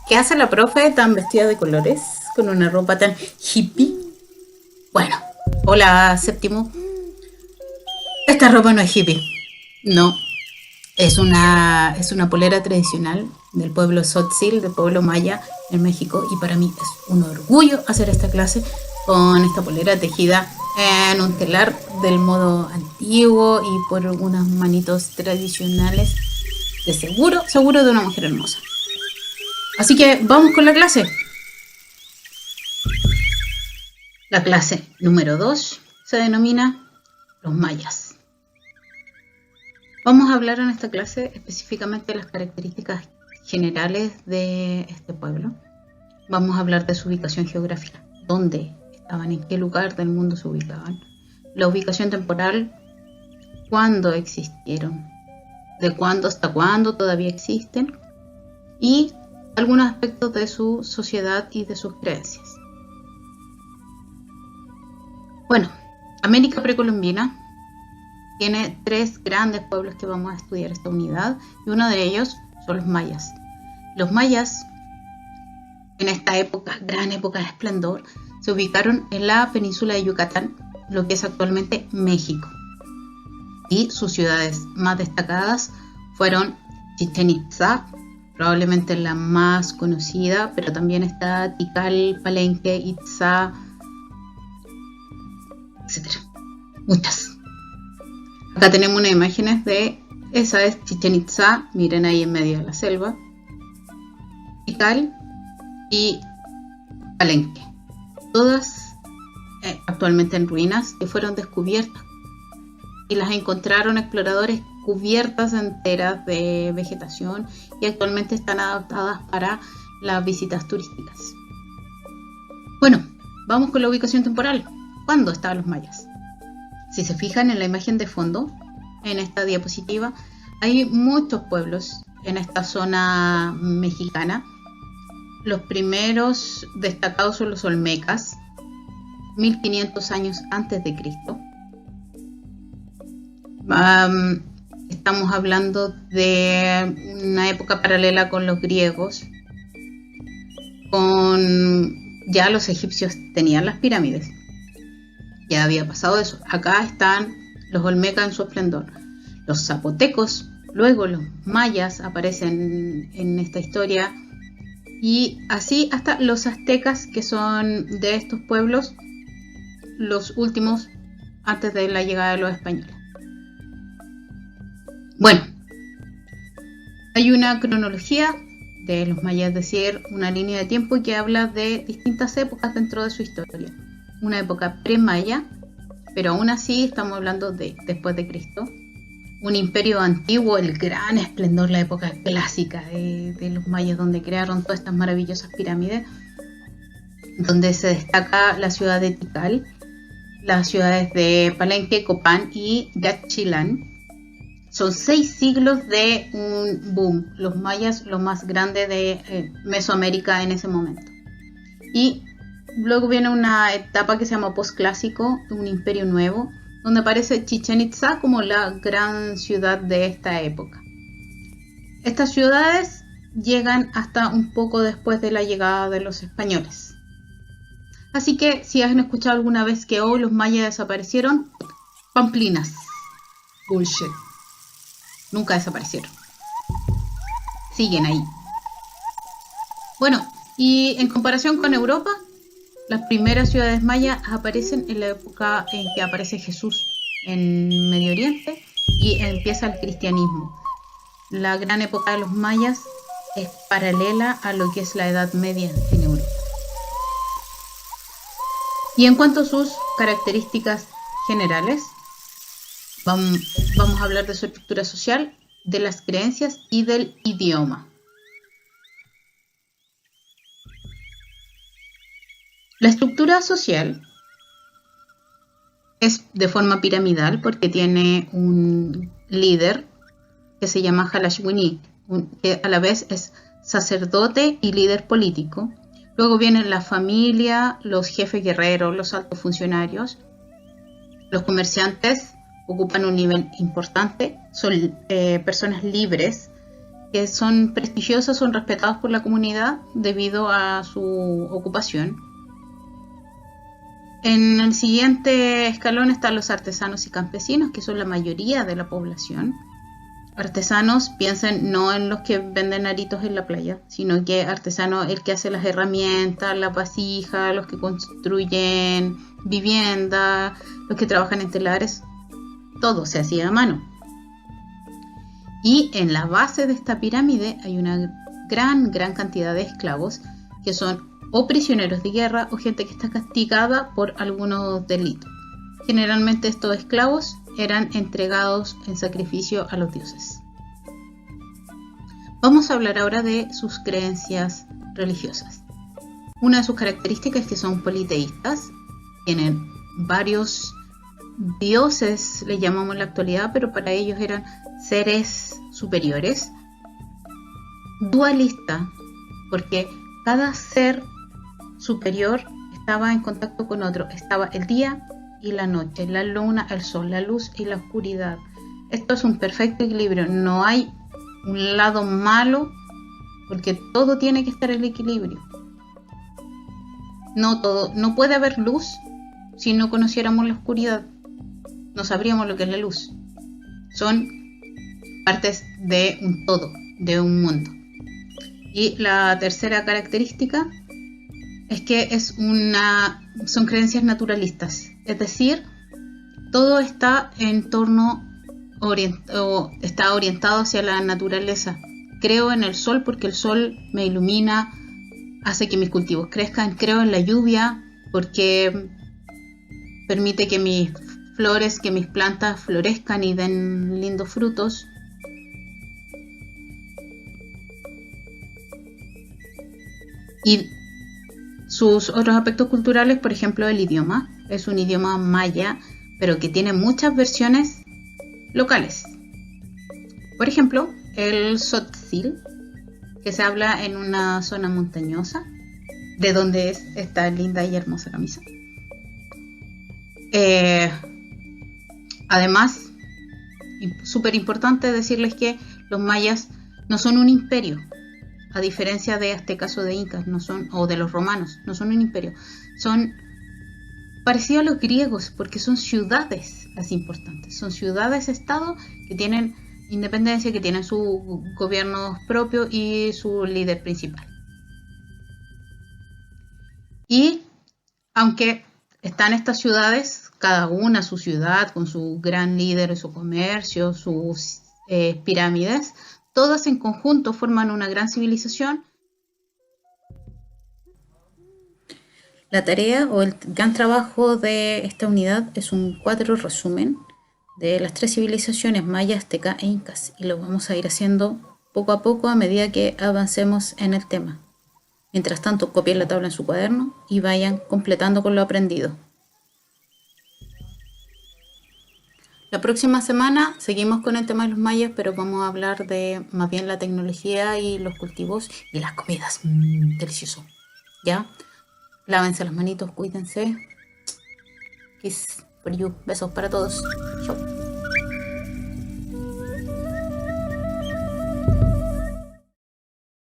¿Qué hace la profe tan vestida de colores? Con una ropa tan hippie. Bueno, hola séptimo. Esta ropa no es hippie. No, es una polera tradicional del pueblo Tzotzil, del pueblo maya en México. Y para mí es un orgullo hacer esta clase con esta polera tejida en un telar del modo antiguo y por unas manitos tradicionales de seguro de una mujer hermosa. Así que vamos con la clase. La clase número 2 se denomina los mayas. Vamos a hablar en esta clase específicamente de las características generales de este pueblo. Vamos a hablar de su ubicación geográfica, dónde estaban, en qué lugar del mundo se ubicaban, la ubicación temporal, cuándo existieron, de cuándo hasta cuándo todavía existen y algunos aspectos de su sociedad y de sus creencias. Bueno, América precolombina tiene 3 grandes pueblos que vamos a estudiar esta unidad y uno de ellos son los mayas. Los mayas, en esta época, gran época de esplendor, se ubicaron en la península de Yucatán, lo que es actualmente México. Y sus ciudades más destacadas fueron Chichén Itzá, probablemente la más conocida, pero también está Tikal, Palenque, Itzá, etc. Muchas. Acá tenemos unas imágenes de esa es Chichén Itzá, miren ahí en medio de la selva, Tikal y Palenque, todas actualmente en ruinas que fueron descubiertas y las encontraron exploradores cubiertas enteras de vegetación y actualmente están adaptadas para las visitas turísticas. Bueno, vamos con la ubicación temporal. ¿Cuándo estaban los mayas? Si se fijan en la imagen de fondo, en esta diapositiva, hay muchos pueblos en esta zona mexicana. Los primeros destacados son los olmecas, 1500 años antes de Cristo. Estamos hablando de una época paralela con los griegos. Ya los egipcios tenían las pirámides. Ya había pasado eso. Acá están los olmecas en su esplendor. Los zapotecos, luego los mayas aparecen en esta historia. Y así hasta los aztecas, que son de estos pueblos los últimos antes de la llegada de los españoles. Bueno, hay una cronología de los mayas, es decir, una línea de tiempo que habla de distintas épocas dentro de su historia. Una época pre-maya, pero aún así estamos hablando de después de Cristo. Un imperio antiguo, el gran esplendor, la época clásica de los mayas, donde crearon todas estas maravillosas pirámides, donde se destaca la ciudad de Tikal, las ciudades de Palenque, Copán y Yaxchilán. Son 6 siglos de un boom, los mayas lo más grande de Mesoamérica en ese momento. Y luego viene una etapa que se llama postclásico, un imperio nuevo, donde aparece Chichén Itzá como la gran ciudad de esta época. Estas ciudades llegan hasta un poco después de la llegada de los españoles. Así que si han escuchado alguna vez que los mayas desaparecieron, pamplinas, bullshit. Nunca desaparecieron. Siguen ahí. Bueno, y en comparación con Europa, las primeras ciudades mayas aparecen en la época en que aparece Jesús en Medio Oriente y empieza el cristianismo. La gran época de los mayas es paralela a lo que es la Edad Media en Europa. Y en cuanto a sus características generales, vamos a hablar de su estructura social, de las creencias y del idioma. La estructura social es de forma piramidal porque tiene un líder que se llama Halashwini, que a la vez es sacerdote y líder político. Luego vienen la familia, los jefes guerreros, los altos funcionarios. Los comerciantes ocupan un nivel importante, son personas libres que son prestigiosas, son respetados por la comunidad debido a su ocupación. En el siguiente escalón están los artesanos y campesinos, que son la mayoría de la población. Artesanos, piensen no en los que venden aritos en la playa, sino que artesano el que hace las herramientas, la vasija, los que construyen viviendas, los que trabajan en telares, todo se hacía a mano. Y en la base de esta pirámide hay una gran cantidad de esclavos que son o prisioneros de guerra o gente que está castigada por algunos delitos. Generalmente estos esclavos eran entregados en sacrificio a los dioses. Vamos a hablar ahora de sus creencias religiosas. Una de sus características es que son politeístas, tienen varios dioses, le llamamos en la actualidad, pero para ellos eran seres superiores. Dualista, porque cada ser superior estaba en contacto con otro, estaba el día y la noche, la luna, el sol, la luz y la oscuridad. Esto es un perfecto equilibrio, no hay un lado malo, porque todo tiene que estar en equilibrio. No puede haber luz si no conociéramos la oscuridad, no sabríamos lo que es la luz. Son partes de un todo, de un mundo. Y la tercera característica es que son creencias naturalistas, es decir, todo está está orientado hacia la naturaleza. Creo en el sol porque el sol me ilumina, hace que mis cultivos crezcan. Creo en la lluvia porque permite que mis flores, que mis plantas florezcan y den lindos frutos. Y sus otros aspectos culturales, por ejemplo, el idioma. Es un idioma maya, pero que tiene muchas versiones locales. Por ejemplo, el tzotzil, que se habla en una zona montañosa, de donde es esta linda y hermosa camisa. Además, súper importante decirles que los mayas no son un imperio, a diferencia de este caso de incas, o de los romanos, no son un imperio, son parecidos a los griegos porque son ciudades las importantes, son ciudades-estado que tienen independencia, que tienen su gobierno propio y su líder principal. Y aunque están estas ciudades, cada una su ciudad con su gran líder, su comercio, sus pirámides, todas en conjunto forman una gran civilización. La tarea o el gran trabajo de esta unidad es un cuadro resumen de las 3 civilizaciones maya, azteca e incas, y lo vamos a ir haciendo poco a poco a medida que avancemos en el tema. Mientras tanto, copien la tabla en su cuaderno y vayan completando con lo aprendido. La próxima semana seguimos con el tema de los mayas, pero vamos a hablar de más bien la tecnología y los cultivos y las comidas. Delicioso. ¿Ya? Lávense las manitos, cuídense. Kiss for you. Besos para todos. Chau.